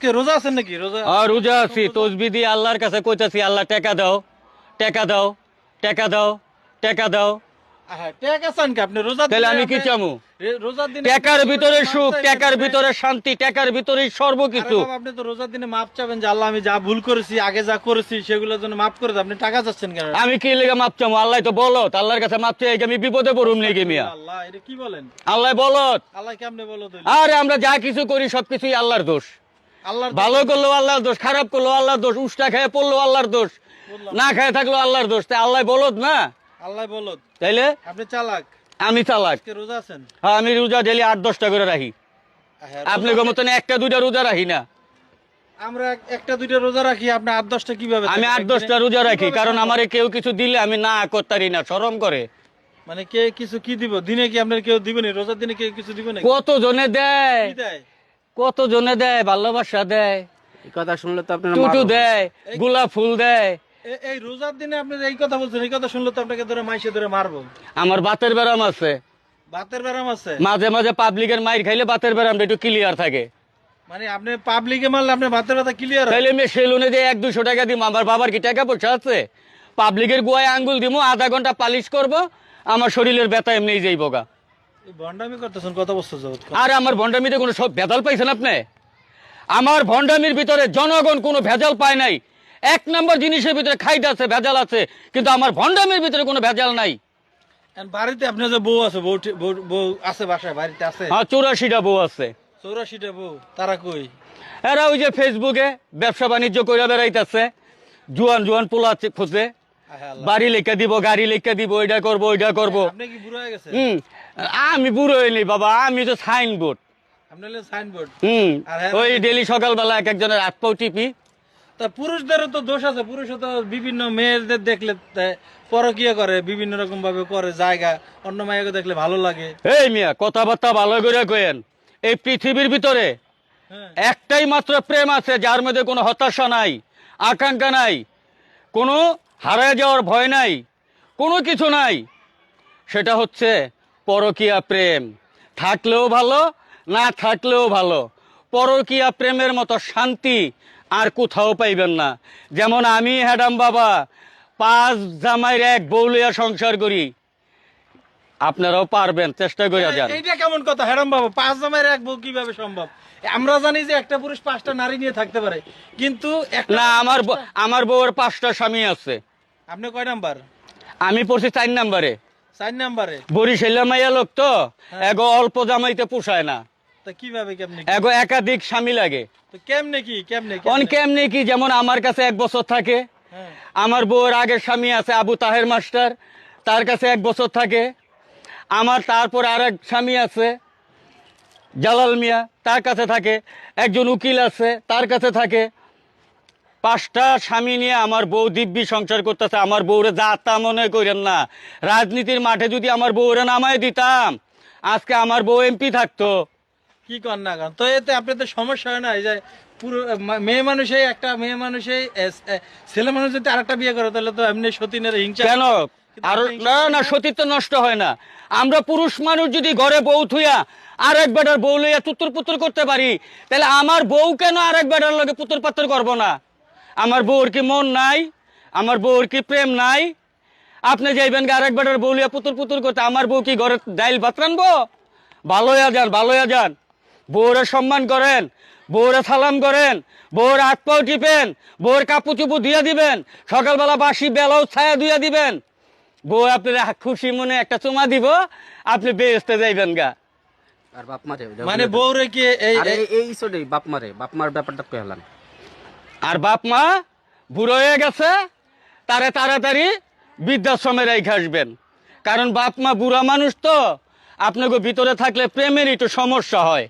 আজকে রোজা আছেন নাকি? রোজা আছি, তসবি দিয়ে আল্লাহর কাছে কইতাছি, আল্লাহ টাকা দাও, টাকা দাও, টাকা দাও, টাকা দাও। হ্যাঁ, টাকা চান কি আপনি? তাহলে আমি কি চামু? রোজার দিনে টাকার ভিতরে সুখ, টাকার ভিতরে শান্তি, টাকার ভিতরে সর্বকিছু। আপনি তো রোজার দিনে মাপ চাবেন যে আল্লাহ আমি যা ভুল করেছি, আগে যা করেছি সেগুলোর জন্য মাফ করে দেন। আপনি টাকা চাচ্ছেন কেন? আমি কি লেগে মাপ চামু? আল্লাহ তো বলত, আল্লাহর কাছে মাপ চাই আমি বিপদে পড়ুম নাকি মিয়া? আল্লাহ, এটা কি বলেন? আল্লাহ বলত। আল্লাহ কেমনে বলো? আরে আমরা যা কিছু করি সবকিছুই আল্লাহর দোষ। আল্লাহর ভালো করলো আল্লাহর দোষ, খারাপ করলো আল্লাহর দোষ, উষ্টা খেয়ে পড়লো আল্লাহর দোষ, না খেয়ে থাকলো আল্লাহর দোষ। তাই আল্লাহ বলত না? আল্লাহ বলো। তাইলে আপনি চালাক। আমি চালাক? আজকে রোজা আছেন? হ্যাঁ, আমি রোজা ডেলি 8-10টা করে রাখি। হ্যাঁ, আপনি মতন 1-2টা রোজা রাখি না। আমরা 1-2টা রোজা রাখি, আপনি 8-10টা কিভাবে? আমি 8-10টা রোজা রাখি, কারণ আমারে কেউ কিছু দিলে আমি না করতারি না, শরম করে। মানে কে কিছু কি দিব? দিনে কি আপনার কেউ দিবেনি? রোজার দিনে কেউ কিছু দিবে না? কত জনে দেয়, কি দেয়? কত জনে দেয়, ভালোবাসা দেয়, এই কথা শুনলে তো আপনার টুটু দেয়, গোলাপ ফুল দেয়। এই রোজার দিনে আপনি এই কথা বলছেন, এই কথা শুনলে তো আপনাকে ধরে মাইসে ধরে মারবো। আমার বাতের ব্যারাম আছে, বাতের ব্যারাম আছে? মাঝে মাঝে পাবলিকের মাইর খাইলে বাতের ব্যারামটা একটু ক্লিয়ার থাকে। মানে আপনি পাবলিকে মারলে আপনার বাতের ব্যথা ক্লিয়ার হয়? তাইলে আমি সেলুনে দিয়ে 100-200 টাকা দিব, আমার বাবার কি টাকা পয়সা আছে? পাবলিকের গুয়ায় আঙ্গুল দিব, আধা ঘন্টা পালিশ করব, আমার শরীরের ব্যথা এমনি যাইব গা। এই ভন্ডামি করতেছেন কত বছর যাবত? আর আমার ভণ্ডামিতে কোনো সব ভেজাল পাইছেন আপনি? আমার ভণ্ডামির ভিতরে জনগণ কোনো ভেজাল পায় নাই। 1 নম্বর জিনিসের ভিতরে খাইতে আছে, ভেজাল আছে, কিন্তু আমার ভণ্ডামির ভিতরে কোনো ভেজাল নাই। বাড়িতে আপনার যে বউ আছে, বউ আছে বাসায়, বাড়িতে আছে? হ্যাঁ, 84টা বউ আছে। 84টা বউ, তারা কই? এরা ওই যে ফেসবুকে ব্যবসা বাণিজ্য করে বেড়াইতেছে, জুয়ান জুয়ান পোলা খুঁজে, বাড়ি লেখা দিব, গাড়ি লেখা দিব, ওইটা করবো, ওইটা করবো। আপনি কি বুড়ো হয়ে গেছেন? আমি বুড়ো হইনি বাবা, আমি তো সাইনবোর্ড। আপনি হলেন সাইনবোর্ড। ওই ডেলি সকালবেলা এক একজনের হাত পাও টিপি। তা পুরুষদেরও তো দোষ আছে, পুরুষও তো বিভিন্ন মেয়েদের দেখলে পরকিয়া করে, বিভিন্ন রকম ভাবে করে, জায়গা অন্য মাইয়াকে দেখলে ভালো লাগে। এই মিয়া, কথাবার্তা ভালো করে কয়েন। এই পৃথিবীর ভিতরে হ্যাঁ। একটাই মাত্র প্রেম আছে, যার মধ্যে কোনো হতাশা নাই, আকাঙ্ক্ষা নাই, কোনো হারায় যাওয়ার ভয় নাই, কোনো কিছু নাই। সেটা হচ্ছে পরকীয়া প্রেম। থাকলেও ভালো, না থাকলেও ভালো। পরকীয়া প্রেমের মতো শান্তি আর কোথাও পাইবেন না। যেমন আমি হ্যাডাম বাবা 5 জামাইয়ের 1 বউ লইয়া সংসার করি, আপনারাও পারবেন, চেষ্টা করে যান। এইটা কেমন কথা হ্যারাম বাবা? 5 জামাইয়ের 1 বউ কিভাবে সম্ভব? আমরা জানি যে একটা পুরুষ 5টা নারী নিয়ে থাকতে পারে, কিন্তু না, আমার বউয়ের 5টা স্বামী আছে। আপনি কয় নাম্বার? আমি পড়ছি 4 নম্বরে। 4 নাম্বারে? বরিশালের মাইয়া লোক তো, এগো অল্প জামাইতে পোষায় না, তা কিভাবে কেমনে? এগো একাধিক স্বামী লাগে। তো কেমনে কি কেমনে কি? যেমন আমার কাছে 1 বছর থাকে, হ্যাঁ। আমার বউয়ের আগের স্বামী আছে আবু তাহের মাস্টার, তার কাছে 1 বছর থাকে। আমার তারপর আরেক স্বামী আছে জালাল মিয়া, তার কাছে থাকে। একজন উকিল আছে, তার কাছে থাকে। 5টা স্বামী নিয়ে আমার বউ দিব্যি সংসার করতেছে। আমার বউরে যা তা মনে করেন না। রাজনীতির মাঠে যদি আমার বউরে নামায় দিতাম, আজকে আমার বউ এমপি থাকতো। কি কর না কর, তো এতে আপনাদের সমস্যা হয় না? এই যে পুরো মেয়ে মানুষে, একটা মেয়ে মানুষে ছেলে মানুষ যদি আরেকটা বিয়ে করে, তাহলে তো এমনি সতীনের হিংসা। কেন? আর না, সতীত্ব নষ্ট হয় না। আমরা পুরুষ মানুষ যদি ঘরে বউ থুইয়া আর এক বেটার বউ লইয়া তুত্তর পুত্তর করতে পারি, তাহলে আমার বউ কেন আর এক বেটার লগে পুত্তর পাত্তর করবো না? আমার বউর কি মন নাই? আমার বউর কি প্রেম নাই? আপনি যাইবেন আর এক বেটার বউ লইয়া পুতুর পুতুর করতে, আমার বউ কি ঘরে ডাইল ভাত রানবো? ভালো হইয়া যান, ভালো হইয়া যান। বউরে সম্মান করেন, বউরে সালাম করেন, বউর হাত পাও টিপেন, বউর কাপড় চুপু দিয়া দিবেন, সকালবেলা বাসি বেলাও ছায়া দিয়া দিবেন। বউ আপনার খুশি মনে একটা চুমা দিব, আপনি বেহেশতে যাইবেন গা। আর বাপ মারে মানে বউরে কি এই ছোট বাপ মার ব্যাপারটা কই হলাম। আর বাপ মা বুড়ো হয়ে গেছে, তারে তাড়াতাড়ি বৃদ্ধাশ্রমে রেখে আসবেন। কারণ বাপ মা বুড়া মানুষ তো, আপনাকে ভিতরে থাকলে প্রেমের একটু সমস্যা হয়।